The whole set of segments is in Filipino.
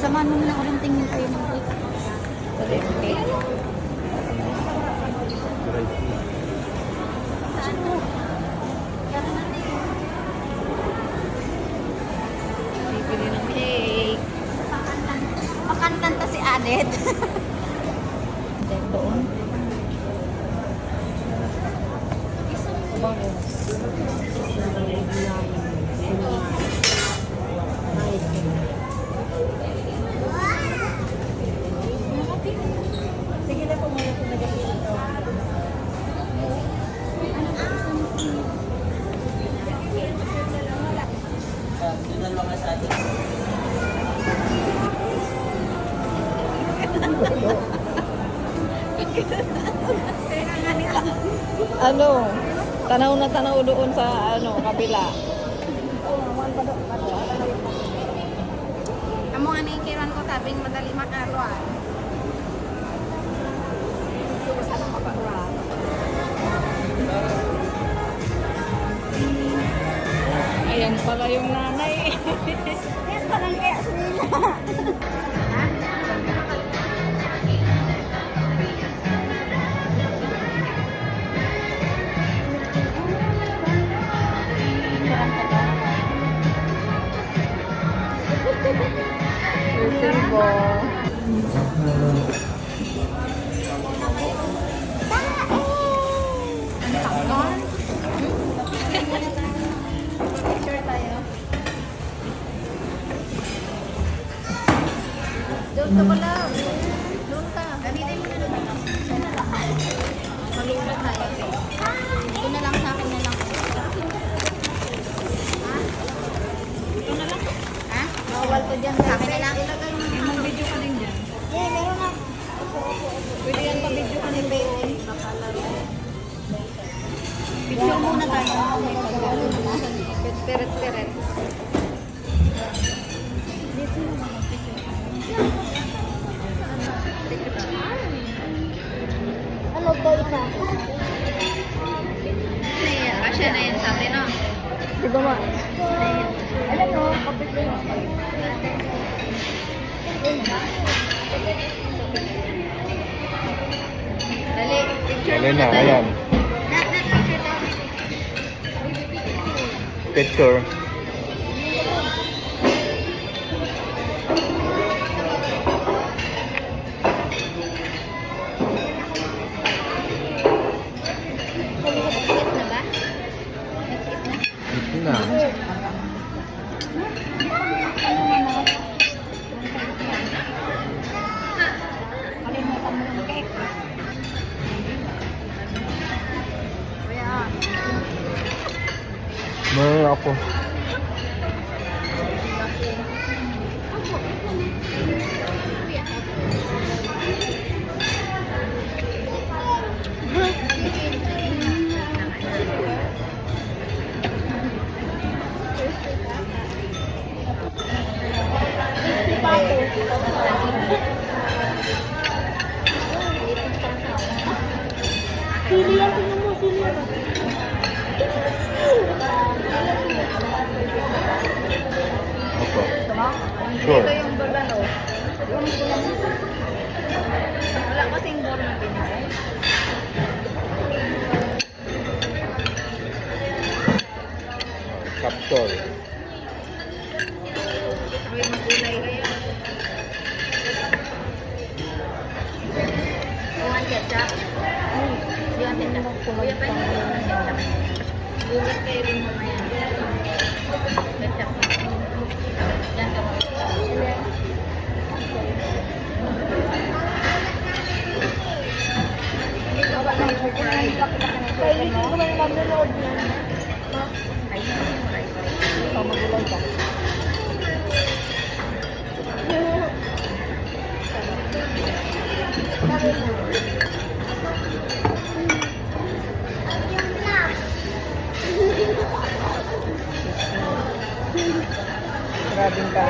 Samahan mo na lang ulit tingin tayo ng cake. Okay. Bibili ng cake. Makantanta si Adet. Doon. Sige na po muna kung nag-ito. Ano? Tanaw na tanaw doon sa kabila. Amo nga naikiran ko tabing madali makaruan. Ayan pala yung nanay. Yan pala kaya sila. Resibo. Picture tayo. Doon ka pala. Doon ka. Gamitin mo na doon. Mag-iingat tayo. Ito na lang sa akin na lang. Ha? Ito na lang. Ha? Bawal ko dyan. Sa akin na lang. Ilagay mo na. Mag-video ka din dyan. Yeah, meron na. Pwede yan pa-video ka din doon. Picture muna tayo. Peret-peret. Ano to isa? Kasya na yan sa atin, no? Di ba ma? Alam mo, kapit mo. Dali, picture Alin muna na, tayo. ayan. Picture. Ito na. Meron ako. Sili yan, tingnan mo, sili yan. Opo. Ito Sure. yung bulalo. Wala kasing bor na binigay. Capsule. Sabi magulay kayo. Kuhan ketchup. Yan ketchup. Kuya pa niyo yung ketchup. Gulat kayo rin mamaya. Ketchup. Yan ka. Kaya hindi ko man mag-load niya. Ikaw magulay ka. Grabing ka.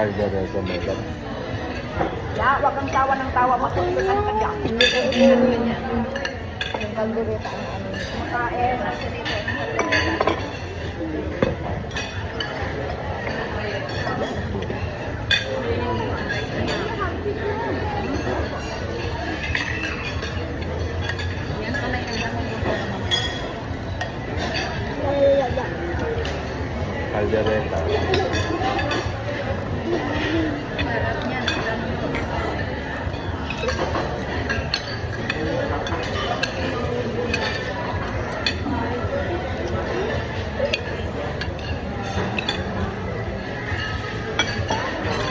Caldereta mo ba? Ya, wag kang tawa ng tawa. Masusukan ka dyan. Hindi ko ano niya. Yung kaldereta ang ano. Makain. Yan pala yung dami ko pa naman. Caldereta. Sarap niyan.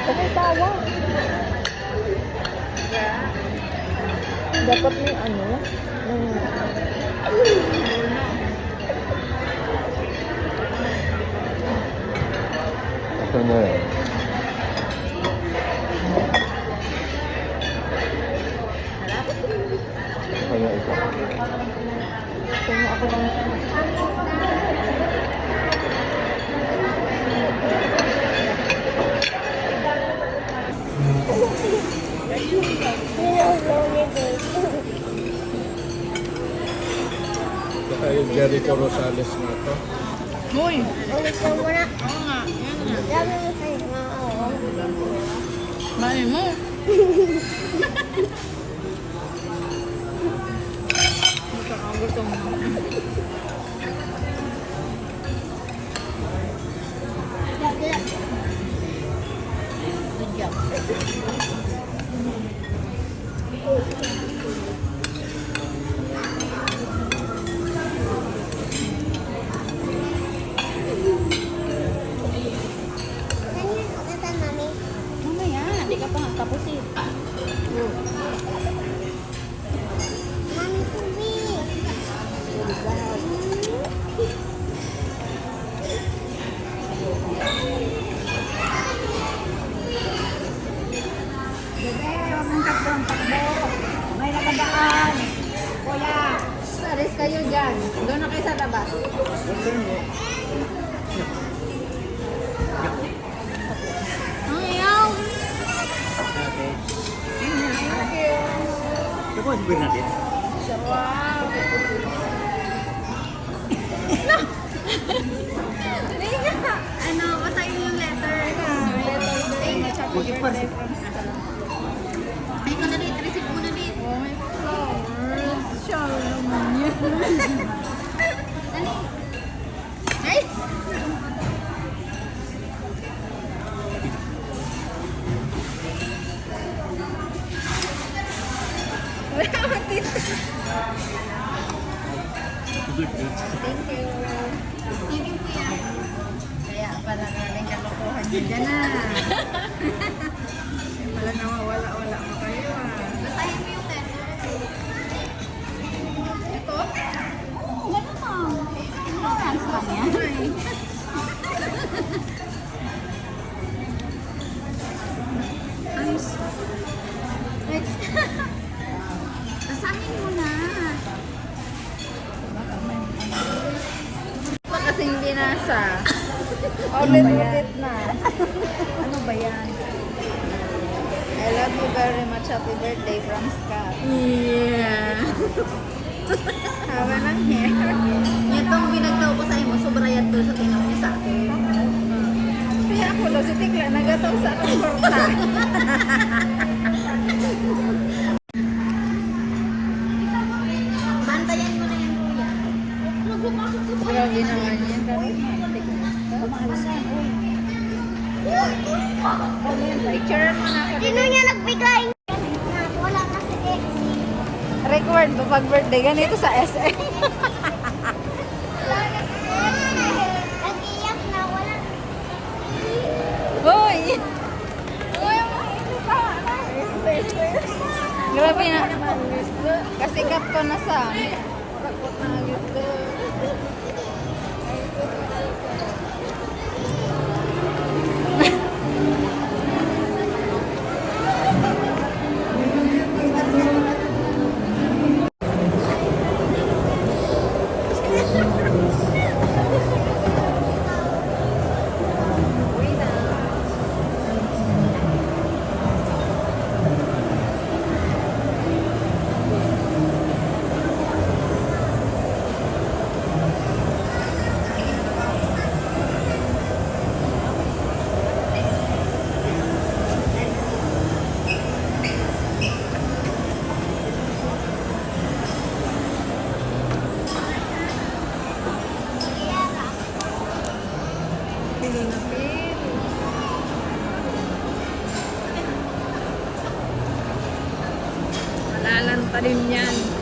Bakit tawa? Dapat may ano? Ito na yun. Kaya ito. Kung ako lang. Saka yung Jericho Rosales na ito. Uy! Ulit mo muna. Oo nga. Yan nga. Dami mo sa'yo nga ako. Mali mo. Gusto mo. Good job. Nasaan, mami? Mamaya, hindi ka pa nga tapos eh. Mami, tubi. Bebe, huwag mong takbong takbo. May nakadaan. Kuya, Saris kayo dyan. Doon na kayo sa labas. Ang ayaw. Ito po si Bernadette. Wow. Ano, basahin mo yung letter. Thank you. Happy birthday from Stella. Ay, ko na dito. Receive mo na dito. Oh, my flowers. Siya naman yan. Dali. Ay! Wala matito. Thank you. Thank you, kuya. Kaya pala galing kalokohan niyo dyan na. Pala nawawala-wala mo kayo ah. Basahin mo yung letter. Ito? Oo, gano'n mo. Ignorance lang yan. Ayos. Wait. Basahin mo na. Pa kasing binasa. Ulit-ulit na. Ano ba yan? I love you very much. Happy birthday from Scott. Yeah. Haba ng hair. Itong binagtaw ko sa imo, sobra yan doon sa tinaw niya sa akin. Kaya ako lo, si Tikla, nagataw sa akin porta. Bantayan mo na yan, kuya. Grabe naman yan. Picture mo na ako. Sino niya nagbigay? Wala na si Dexy. Record pa pag birthday. Ganito sa SM. Wala na si Dexy. Nag-iyak na, wala. Hoy! Grabe na. Kasikat ko na sa takot na agad. rin yan.